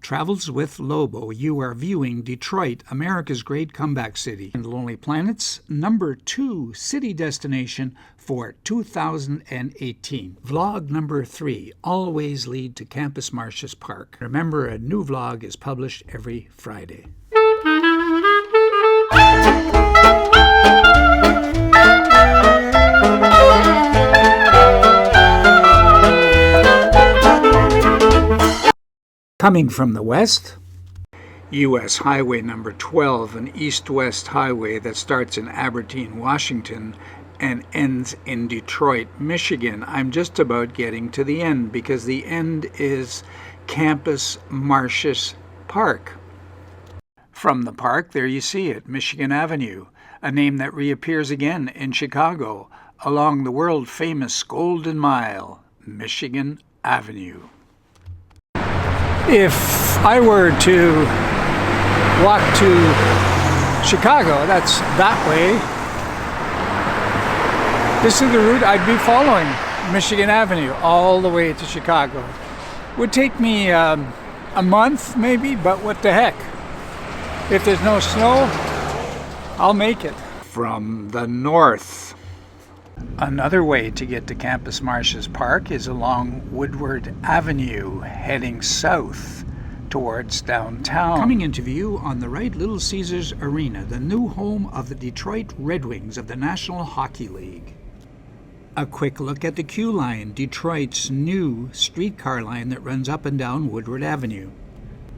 Travels with Lobo. You are viewing Detroit, America's great comeback city, and Lonely Planet's #2 city destination for 2018. Vlog number 3, always lead to Campus Martius Park. Remember, a new vlog is published every Friday. Coming from the west, U.S. Highway number 12, an east-west highway that starts in Aberdeen, Washington, and ends in Detroit, Michigan. I'm just about getting to the end because the end is Campus Martius Park. From the park, there you see it, Michigan Avenue, a name that reappears again in Chicago along the world-famous Golden Mile, Michigan Avenue. If I were to walk to Chicago, that's that way, this is the route I'd be following, Michigan Avenue, all the way to Chicago. Would take me a month maybe, but what the heck. If there's no snow, I'll make it. From the north, another way to get to Campus Martius Park is along Woodward Avenue, heading south towards downtown. Coming into view on the right, Little Caesars Arena, the new home of the Detroit Red Wings of the National Hockey League. A quick look at the Q line, Detroit's new streetcar line that runs up and down Woodward Avenue.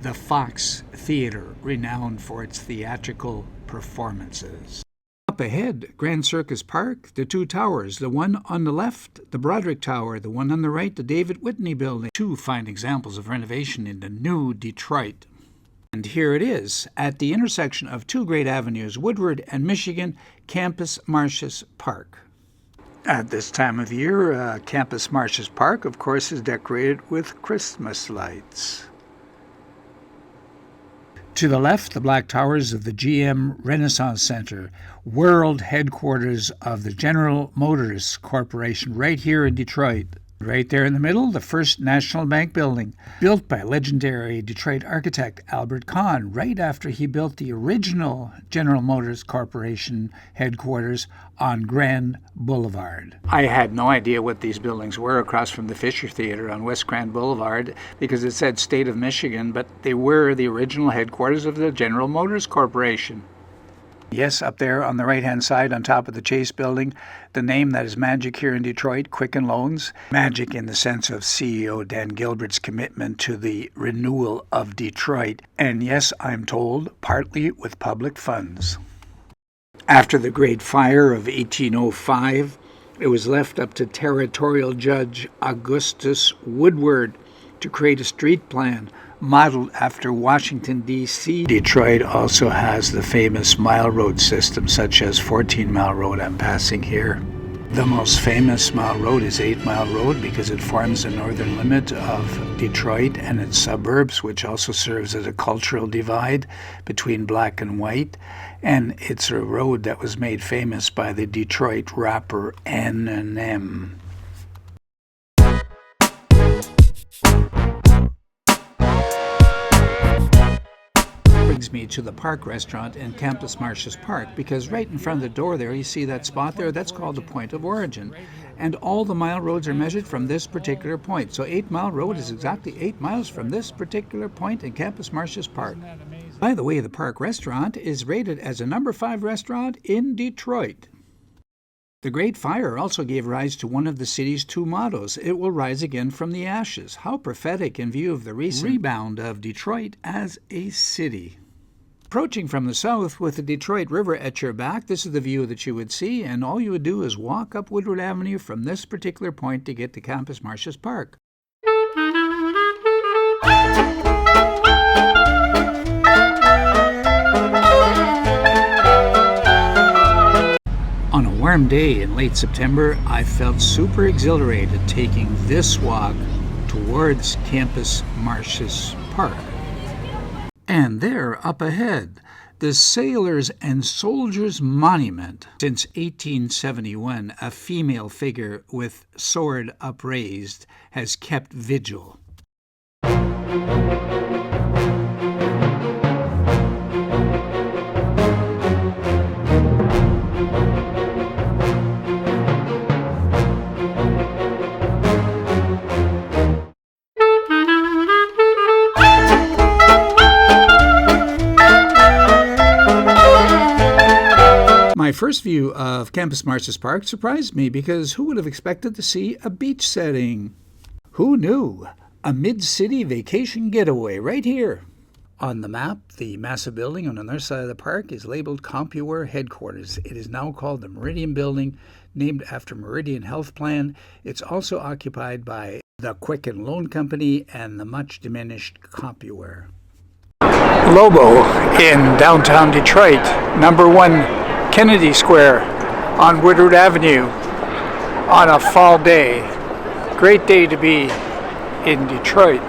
The Fox Theater, renowned for its theatrical performances. Up ahead, Grand Circus Park, the two towers, the one on the left, the Broderick Tower, the one on the right, the David Whitney Building. Two fine examples of renovation in the new Detroit. And here it is, at the intersection of two great avenues, Woodward and Michigan, Campus Martius Park. At this time of year, Campus Martius Park, of course, is decorated with Christmas lights. To the left, the black towers of the GM Renaissance Center, world headquarters of the General Motors Corporation, right here in Detroit. Right there in the middle, the First National Bank building, built by legendary Detroit architect Albert Kahn, right after he built the original General Motors Corporation headquarters on Grand Boulevard. I had no idea what these buildings were across from the Fisher Theater on West Grand Boulevard because it said State of Michigan, but they were the original headquarters of the General Motors Corporation. Yes, up there on the right-hand side on top of the Chase building, the name that is magic here in Detroit, Quicken Loans. Magic in the sense of CEO Dan Gilbert's commitment to the renewal of Detroit. And yes, I'm told, partly with public funds. After the Great Fire of 1805, it was left up to Territorial Judge Augustus Woodward to create a street plan modeled after Washington, D.C. Detroit also has the famous mile road system, such as 14 Mile Road I'm passing here. The most famous mile road is 8 Mile Road because it forms the northern limit of Detroit and its suburbs, which also serves as a cultural divide between black and white. And it's a road that was made famous by the Detroit rapper Eminem. Brings me to the Park Restaurant in Campus Martius Park, because right in front of the door there you see that spot there, that's called the point of origin, and all the mile roads are measured from this particular point. So 8 Mile Road is exactly 8 miles from this particular point in Campus Martius Park. By the way, the Park Restaurant is rated as a #5 restaurant in Detroit. The Great Fire also gave rise to one of the city's two mottos, "It will rise again from the ashes." How prophetic in view of the recent rebound of Detroit as a city. Approaching from the south with the Detroit River at your back, this is the view that you would see, and all you would do is walk up Woodward Avenue from this particular point to get to Campus Martius Park. On a warm day in late September, I felt super exhilarated taking this walk towards Campus Martius Park. And there, up ahead, the Sailors and Soldiers Monument. Since 1871, a female figure with sword upraised has kept vigil. first view of Campus Martius Park surprised me because who would have expected to see a beach setting? Who knew? A mid-city vacation getaway right here. On the map, the massive building on the north side of the park is labeled CompuWare Headquarters. It is now called the Meridian Building, named after Meridian Health Plan. It's also occupied by the Quicken Loan Company and the much diminished CompuWare. Lobo in downtown Detroit, number 1 Kennedy Square on Woodward Avenue on a fall day. Great day to be in Detroit.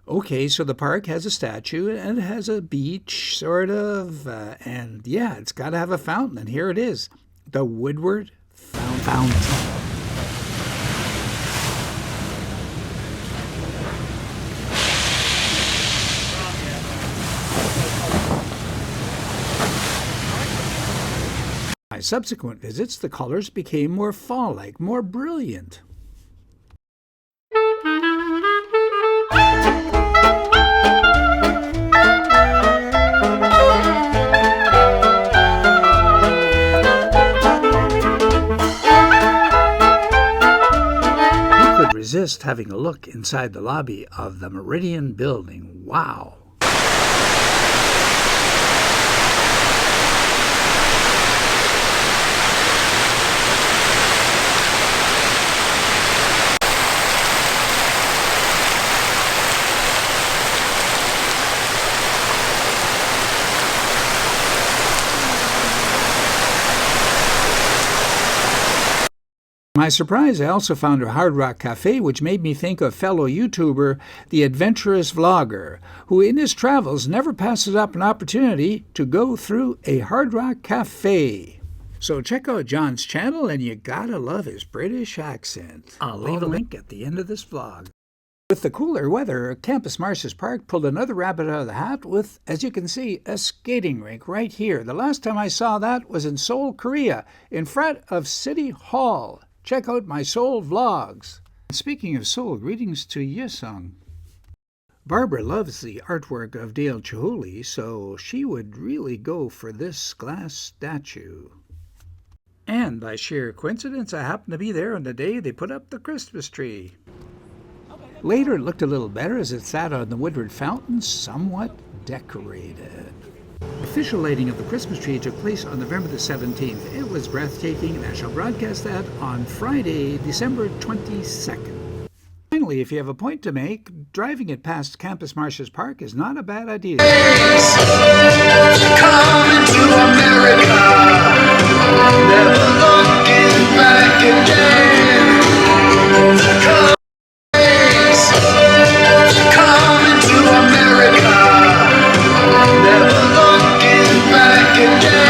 Okay, so the park has a statue and it has a beach, sort of, and yeah, it's got to have a fountain, and here it is, the Woodward Fountain. By subsequent visits, the colors became more fall-like, more brilliant. Resist having a look inside the lobby of the Meridian Building. Wow! To my surprise, I also found a Hard Rock Cafe, which made me think of fellow YouTuber, the adventurous vlogger, who in his travels never passes up an opportunity to go through a Hard Rock Cafe. So check out John's channel, and you gotta love his British accent. I'll leave a link at the end of this vlog. With the cooler weather, Campus Martius Park pulled another rabbit out of the hat with, as you can see, a skating rink right here. The last time I saw that was in Seoul, Korea, in front of City Hall. Check out my Seoul vlogs. Speaking of Seoul, greetings to Yesung. Barbara loves the artwork of Dale Chihuly, so she would really go for this glass statue. And by sheer coincidence, I happened to be there on the day they put up the Christmas tree. Later, it looked a little better as it sat on the Woodward Fountain, somewhat decorated. Official lighting of the Christmas tree took place on November the 17th. It was breathtaking, and I shall broadcast that on Friday, December 22nd. Finally, if you have a point to make, driving it past Campus Martius Park is not a bad idea. Coming to America, never looking back again. Coming to America, never looking back again.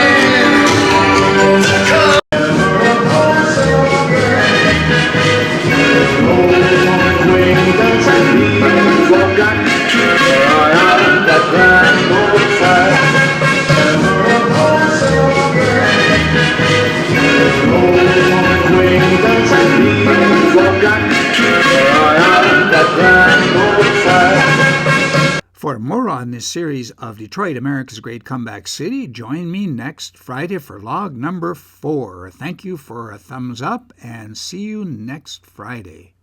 For more on this series of Detroit, America's Great Comeback City, join me next Friday for log number 4. Thank you for a thumbs up, and see you next Friday.